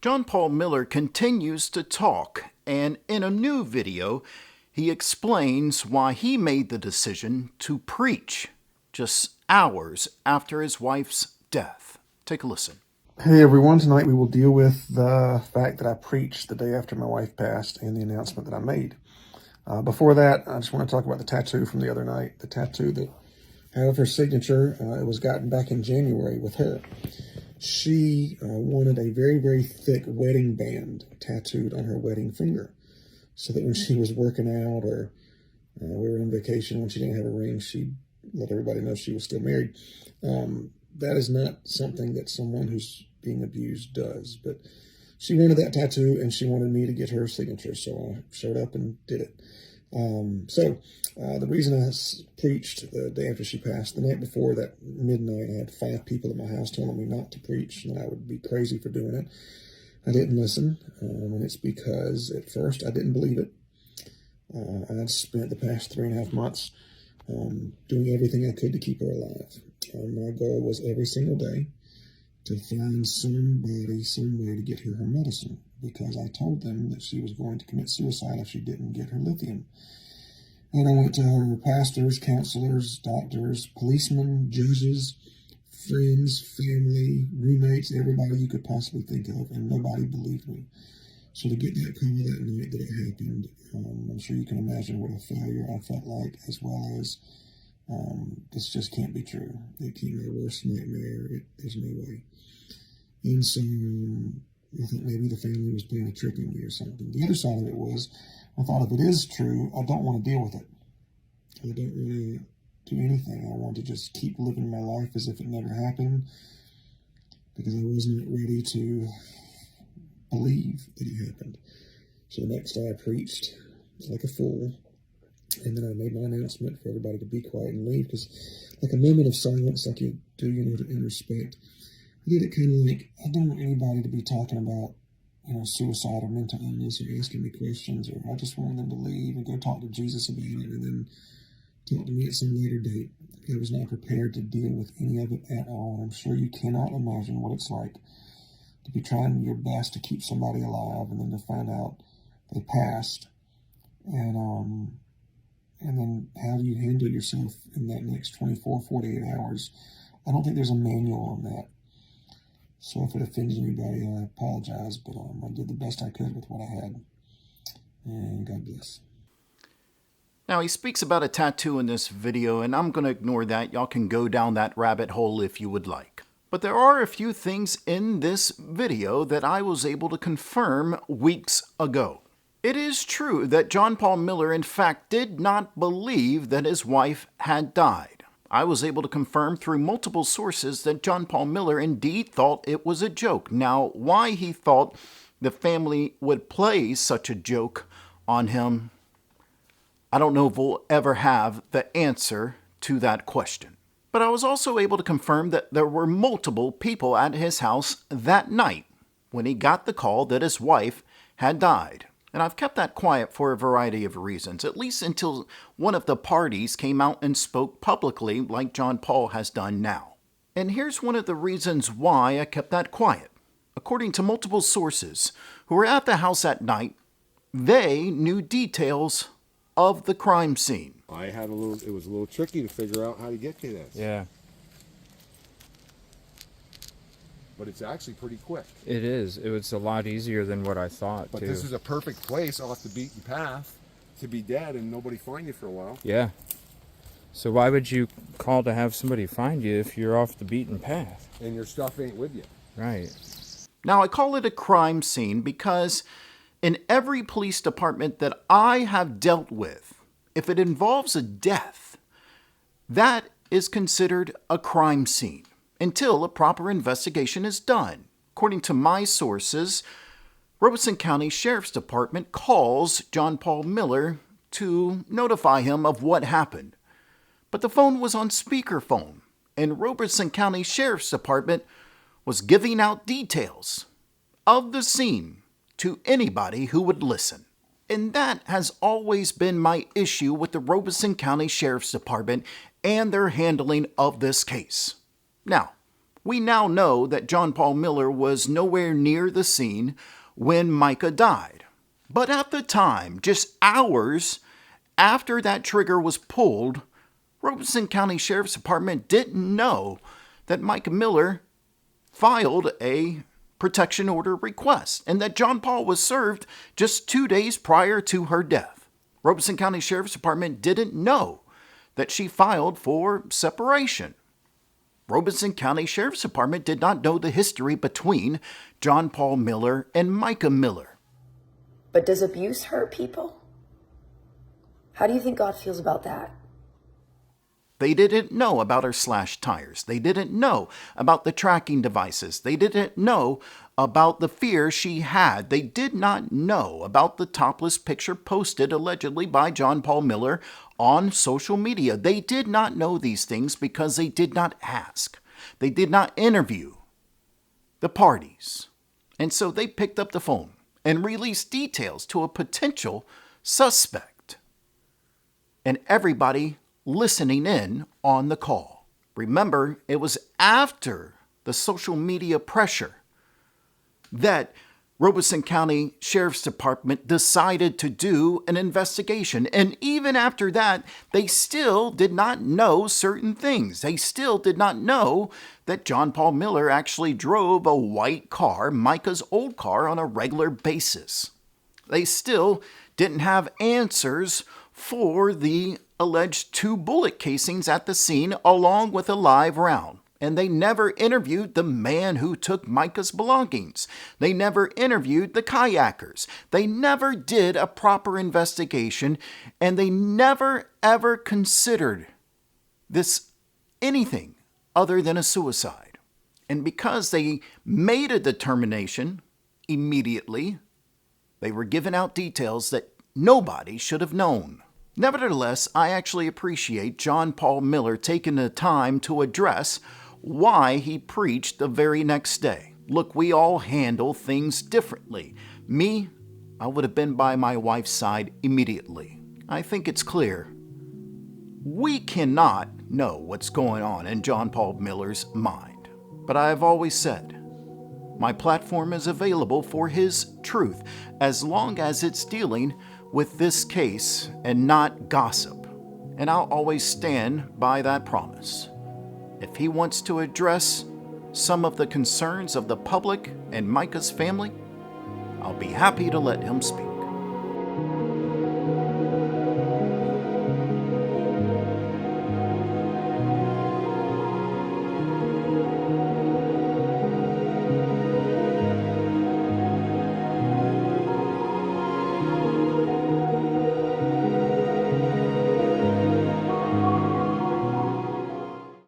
John Paul Miller continues to talk, and in a new video, he explains why he made the decision to preach just hours after his wife's death. Take a listen. Hey everyone, tonight we will deal with the fact that I preached the day after my wife passed and the announcement that I made. Before that, I just want to talk about the tattoo from the other night. The tattoo that had her signature, it was gotten back in January with her. She wanted a very, very thick wedding band tattooed on her wedding finger, so that when she was working out or we were on vacation, when she didn't have a ring, she'd let everybody know she was still married. That is not something that someone who's being abused does, but she wanted that tattoo and she wanted me to get her signature, so I showed up and did it. The reason I preached the day after she passed, the night before that midnight, I had 5 people at my house telling me not to preach and that I would be crazy for doing it. I didn't listen, and it's because at first I didn't believe it. I'd spent the past 3.5 months doing everything I could to keep her alive. My goal was every single day to find somebody, some way to get her medicine, because I told them that she was going to commit suicide if she didn't get her lithium. And I went to her pastors, counselors, doctors, policemen, judges, friends, family, roommates, everybody you could possibly think of, and nobody believed me. So to get that call that night that it happened, I'm sure you can imagine what a failure I felt like, as well as this just can't be true. It became my worst nightmare. There's no way. And so I thought maybe the family was playing a trick on me or something. The other side of it was, I thought if it is true, I don't want to deal with it. I don't want to do anything. I want to just keep living my life as if it never happened, because I wasn't ready to believe that it happened. So the next day I preached like a fool, and then I made my announcement for everybody to be quiet and leave, because like a moment of silence, like you do, in respect. I did it kind of like, I don't want anybody to be talking about, suicide or mental illness or asking me questions, or I just wanted them to leave and go talk to Jesus about it and then talk to me at some later date. I was not prepared to deal with any of it at all, and I'm sure you cannot imagine what it's like to be trying your best to keep somebody alive and then to find out they passed, and then how do you handle yourself in that next 24, 48 hours? I don't think there's a manual on that. So if it offends anybody, I apologize, but I did the best I could with what I had, and God bless. Now, he speaks about a tattoo in this video, and I'm going to ignore that. Y'all can go down that rabbit hole if you would like. But there are a few things in this video that I was able to confirm weeks ago. It is true that John Paul Miller, in fact, did not believe that his wife had died. I was able to confirm through multiple sources that John Paul Miller indeed thought it was a joke. Now, why he thought the family would play such a joke on him, I don't know if we'll ever have the answer to that question. But I was also able to confirm that there were multiple people at his house that night when he got the call that his wife had died. And I've kept that quiet for a variety of reasons, at least until one of the parties came out and spoke publicly like John Paul has done now. And here's one of the reasons why I kept that quiet. According to multiple sources who were at the house at night, they knew details of the crime scene. It was a little tricky to figure out how to get to this. Yeah. But it's actually pretty quick. It is. It was a lot easier than what I thought, But too. this is a perfect place off the beaten path to be dead and nobody find you for a while. Yeah. So why would you call to have somebody find you if you're off the beaten path? And your stuff ain't with you. Right. Now, I call it a crime scene because in every police department that I have dealt with, if it involves a death, that is considered a crime scene until a proper investigation is done. According to my sources, Robeson County Sheriff's Department calls John Paul Miller to notify him of what happened. But the phone was on speakerphone, and Robeson County Sheriff's Department was giving out details of the scene to anybody who would listen. And that has always been my issue with the Robeson County Sheriff's Department and their handling of this case. Now, We now know that John Paul Miller was nowhere near the scene when Mica died. But at the time, just hours after that trigger was pulled, Robeson County Sheriff's Department didn't know that Mica Miller filed a protection order request and that John Paul was served just 2 days prior to her death. Robeson County Sheriff's Department didn't know that she filed for separation. Robeson County Sheriff's Department did not know the history between John Paul Miller and Mica Miller. But does abuse hurt people? How do you think God feels about that? They didn't know about her slashed tires. They didn't know about the tracking devices. They didn't know about the fear she had. They did not know about the topless picture posted allegedly by John Paul Miller on social media. They did not know these things because they did not ask. They did not interview the parties. And so they picked up the phone and released details to a potential suspect. And everybody listening in on the call. Remember, it was after the social media pressure that Robeson County Sheriff's Department decided to do an investigation. And even after that, they still did not know certain things. They still did not know that John Paul Miller actually drove a white car, Mica's old car, on a regular basis. They still didn't have answers for the alleged 2 bullet casings at the scene along with a live round. And they never interviewed the man who took Mica's belongings. They never interviewed the kayakers. They never did a proper investigation, and they never ever considered this anything other than a suicide. And because they made a determination immediately, they were giving out details that nobody should have known. Nevertheless, I actually appreciate John Paul Miller taking the time to address why he preached the very next day. Look, we all handle things differently. Me, I would have been by my wife's side immediately. I think it's clear. We cannot know what's going on in John Paul Miller's mind. But I have always said, my platform is available for his truth as long as it's dealing with this case and not gossip. And I'll always stand by that promise. If he wants to address some of the concerns of the public and Mica's family, I'll be happy to let him speak.